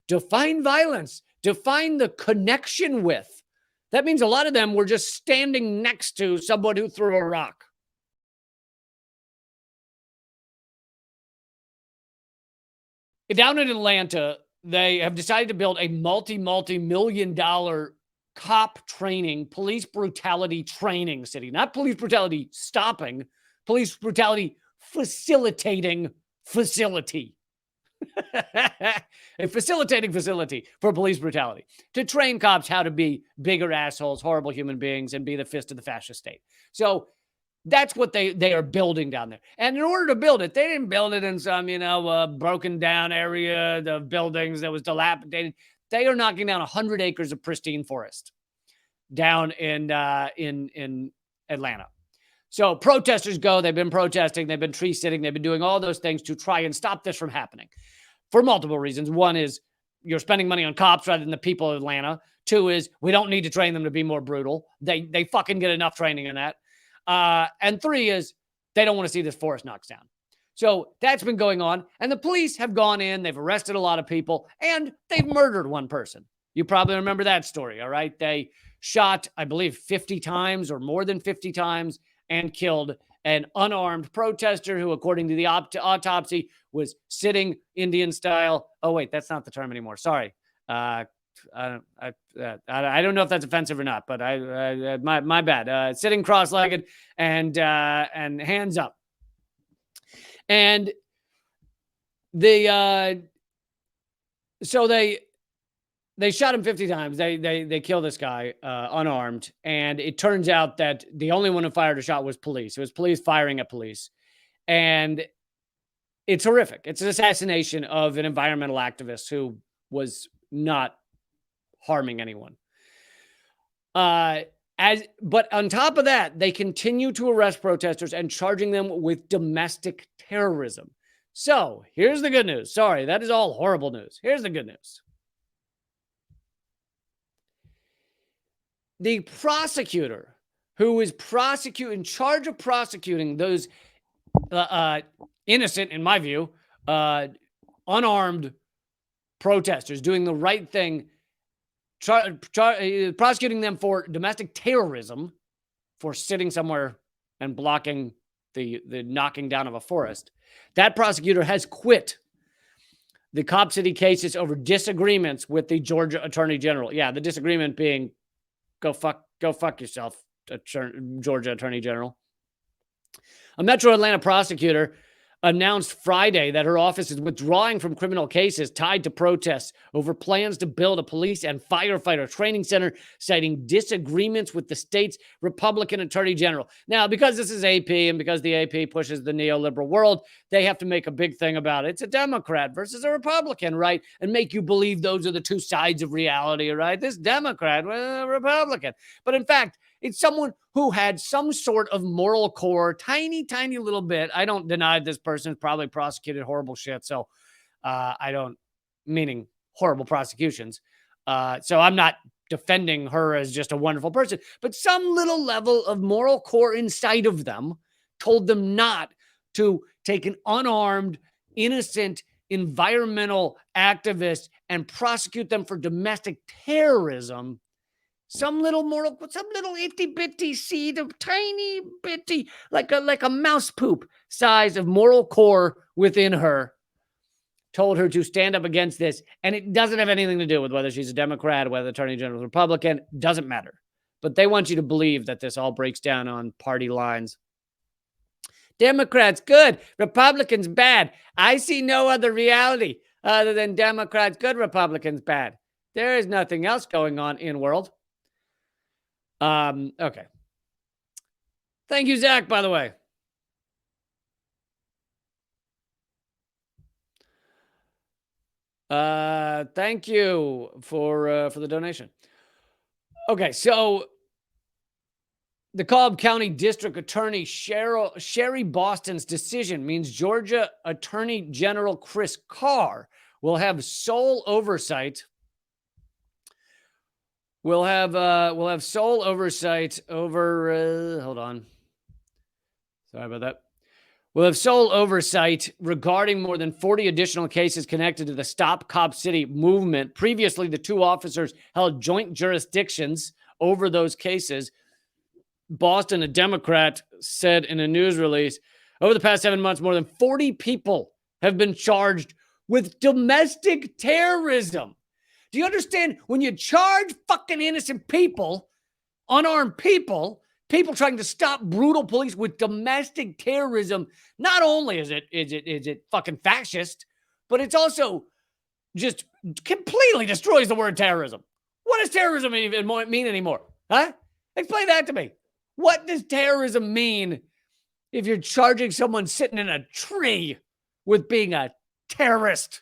Define violence. Define the connection with. That means a lot of them were just standing next to someone who threw a rock. Down in Atlanta, they have decided to build a multi-million-dollar cop training, police brutality training city. Not police brutality stopping, police brutality facilitating facility. A facilitating facility for police brutality to train cops how to be bigger assholes, horrible human beings, and be the fist of the fascist state. So that's what they are building down there. And in order to build it, they didn't build it in some, broken down area of buildings that was dilapidated. They are knocking down 100 acres of pristine forest down in Atlanta. So protesters go, they've been protesting, they've been tree sitting, they've been doing all those things to try and stop this from happening for multiple reasons. One is you're spending money on cops rather than the people of Atlanta. Two is we don't need to train them to be more brutal. They fucking get enough training in that. And three is they don't want to see this forest knocked down. So that's been going on. And the police have gone in, they've arrested a lot of people, and they've murdered one person. You probably remember that story, all right? They shot, I believe, 50 times or more than 50 times and killed an unarmed protester who, according to the autopsy, was sitting Indian style. Oh, wait, that's not the term anymore. Sorry. I don't know if that's offensive or not, but my bad. Sitting cross-legged and hands up. And so they shot him 50 times. They kill this guy unarmed, and it turns out that the only one who fired a shot was police. It was police firing at police, and it's horrific. It's an assassination of an environmental activist who was not harming anyone. But on top of that, they continue to arrest protesters and charging them with domestic terrorism. So here's the good news. Sorry, that is all horrible news. Here's the good news. The prosecutor who is in charge of prosecuting those innocent, in my view, unarmed protesters doing the right thing, prosecuting them for domestic terrorism, for sitting somewhere and blocking the knocking down of a forest. That prosecutor has quit the Cop City cases over disagreements with the Georgia Attorney General. Yeah, the disagreement being go fuck yourself, Georgia Attorney General. A Metro Atlanta prosecutor announced Friday that her office is withdrawing from criminal cases tied to protests over plans to build a police and firefighter training center, citing disagreements with the state's Republican Attorney General. Now, because this is AP and because the AP pushes the neoliberal world, they have to make a big thing about it. It's a Democrat versus a Republican, right? And make you believe those are the two sides of reality, right? This Democrat, well, Republican. But in fact, it's someone who had some sort of moral core, tiny little bit. I don't deny this person probably prosecuted horrible shit. So meaning horrible prosecutions. So I'm not defending her as just a wonderful person, but some little level of moral core inside of them told them not to take an unarmed, innocent environmental activist and prosecute them for domestic terrorism. Some little itty bitty seed of tiny bitty, like a mouse poop size of moral core within her told her to stand up against this. And it doesn't have anything to do with whether she's a Democrat, whether the Attorney General is Republican, doesn't matter. But they want you to believe that this all breaks down on party lines. Democrats, good. Republicans, bad. I see no other reality other than Democrats, good. Republicans, bad. There is nothing else going on in the world. Okay. Thank you, Zach, by the way. Thank you for the donation. Okay, so the Cobb County District Attorney Sherry Boston's decision means Georgia Attorney General Chris Carr will have sole oversight. We'll have sole oversight over. Hold on. Sorry about that. will have sole oversight regarding more than 40 additional cases connected to the Stop Cop City movement. Previously, the two officers held joint jurisdictions over those cases. Boston, a Democrat, said in a news release, over the past 7 months, more than 40 people have been charged with domestic terrorism. Do you understand? When you charge fucking innocent people, unarmed people, people trying to stop brutal police with domestic terrorism, not only is it fucking fascist, but it's also just completely destroys the word terrorism. What does terrorism even mean anymore? Huh? Explain that to me. What does terrorism mean if you're charging someone sitting in a tree with being a terrorist?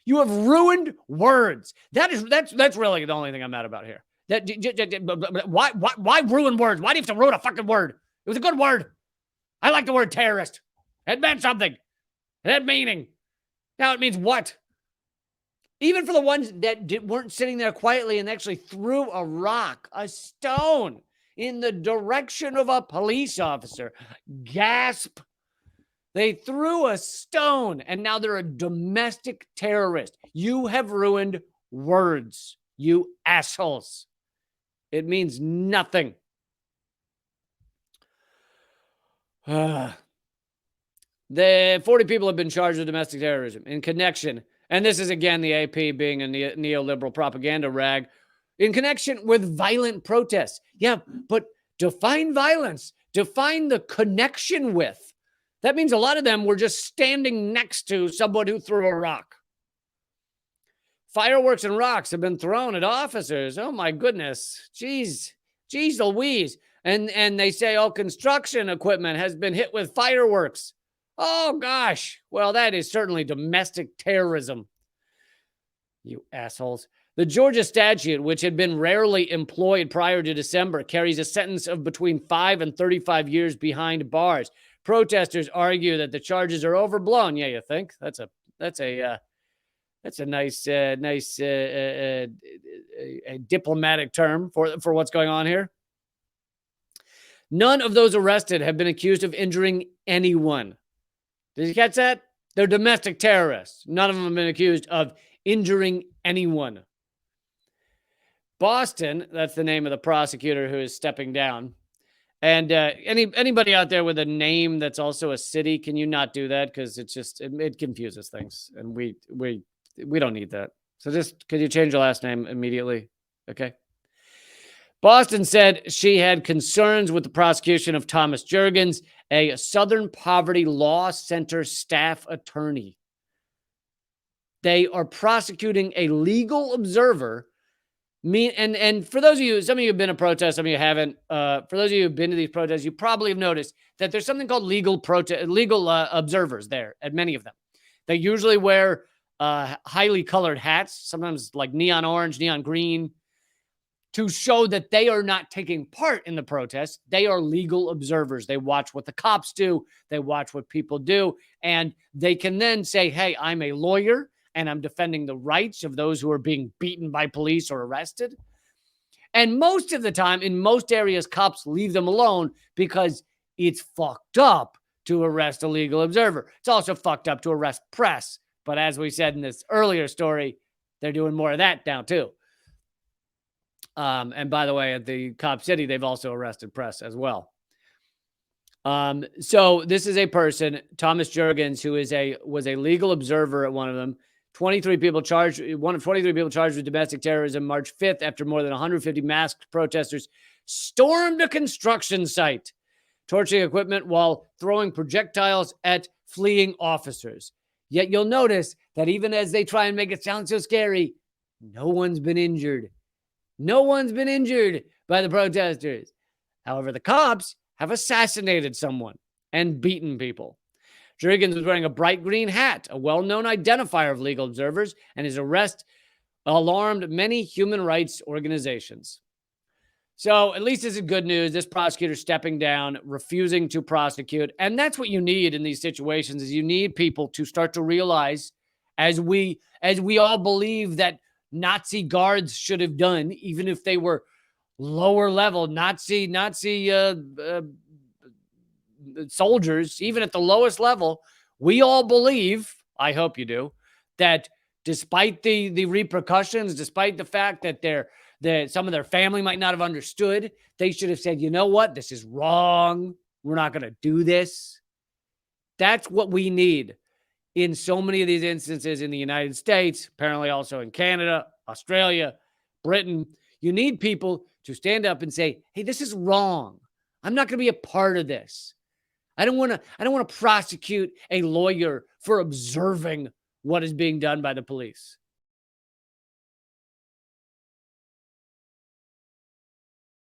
You have ruined words. That's really the only thing I'm mad about here. Why ruin words? Why do you have to ruin a fucking word? It was a good word. I like the word terrorist. It meant something. It had meaning. Now it means what? Even for the ones that weren't sitting there quietly and actually threw a rock, a stone, in the direction of a police officer. Gasp. They threw a stone, and now they're a domestic terrorist. You have ruined words, you assholes. It means nothing. The 40 people have been charged with domestic terrorism in connection, and this is again the AP being a neoliberal propaganda rag, in connection with violent protests. Yeah, but define violence. Define the connection with. That means a lot of them were just standing next to someone who threw a rock. Fireworks and rocks have been thrown at officers. Oh my goodness. Jeez Louise. And they say, oh, construction equipment has been hit with fireworks. Oh gosh. Well, that is certainly domestic terrorism. You assholes. The Georgia statute, which had been rarely employed prior to December, carries a sentence of between 5 and 35 years behind bars. Protesters argue that the charges are overblown. Yeah, you think? That's a nice diplomatic term for what's going on here. None of those arrested have been accused of injuring anyone. Did you catch that? They're domestic terrorists. None of them have been accused of injuring anyone. Boston, that's the name of the prosecutor who is stepping down. And anybody out there with a name that's also a city, can you not do that? Because it's just, it confuses things. And we don't need that. So just, could you change your last name immediately? Okay. Boston said she had concerns with the prosecution of Thomas Jurgens, a Southern Poverty Law Center staff attorney. They are prosecuting a legal observer. And for those of you, some of you have been to protests, some of you haven't. For those of you who've been to these protests, you probably have noticed that there's something called legal observers there at many of them. They usually wear highly colored hats, sometimes like neon orange, neon green, to show that they are not taking part in the protest. They are legal observers. They watch what the cops do. They watch what people do. And they can then say, hey, I'm a lawyer and I'm defending the rights of those who are being beaten by police or arrested. And most of the time, in most areas, cops leave them alone because it's fucked up to arrest a legal observer. It's also fucked up to arrest press. But as we said in this earlier story, they're doing more of that now too. And by the way, at the Cop City, they've also arrested press as well. So this is a person, Thomas Jurgens, who was a legal observer at one of them. 23 people charged with domestic terrorism March 5th after more than 150 masked protesters stormed a construction site, torching equipment while throwing projectiles at fleeing officers. Yet you'll notice that even as they try and make it sound so scary, no one's been injured. No one's been injured by the protesters. However, the cops have assassinated someone and beaten people. Jurgens was wearing a bright green hat, a well-known identifier of legal observers, and his arrest alarmed many human rights organizations. So at least this is good news. This prosecutor stepping down, refusing to prosecute. And that's what you need in these situations, is you need people to start to realize, as we all believe that Nazi guards should have done, even if they were lower level Nazi soldiers, even at the lowest level, we all believe, I hope you do, that despite the repercussions, despite the fact that some of their family might not have understood, they should have said, you know what, this is wrong. We're not going to do this. That's what we need in so many of these instances in the United States, apparently also in Canada, Australia, Britain. You need people to stand up and say, hey, this is wrong. I'm not going to be a part of this. I don't want to prosecute a lawyer for observing what is being done by the police.